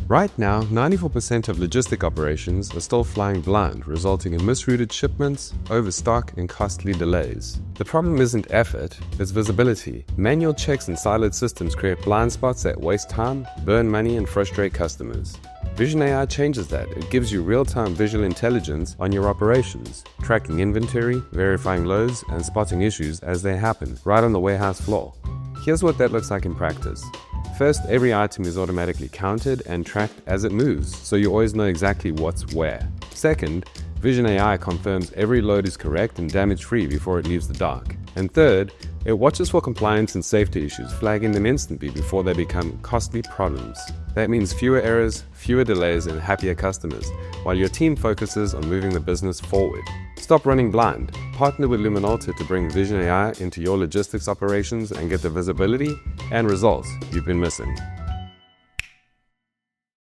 Right now, 94% of logistic operations are still flying blind, resulting in misrouted shipments, overstock, and costly delays. The problem isn't effort, it's visibility. Manual checks and siloed systems create blind spots that waste time, burn money, and frustrate customers. Vision AI changes that. It gives you real-time visual intelligence on your operations, tracking inventory, verifying loads, and spotting issues as they happen, right on the warehouse floor. Here's what that looks like in practice. First, every item is automatically counted and tracked as it moves, so you always know exactly what's where. Second, Vision AI confirms every load is correct and damage-free before it leaves the dock. And third, it watches for compliance and safety issues, flagging them instantly before they become costly problems. That means fewer errors, fewer delays, and happier customers, while your team focuses on moving the business forward. Stop running blind. Partner with Lumenalta to bring Vision AI into your logistics operations and get the visibility and results you've been missing.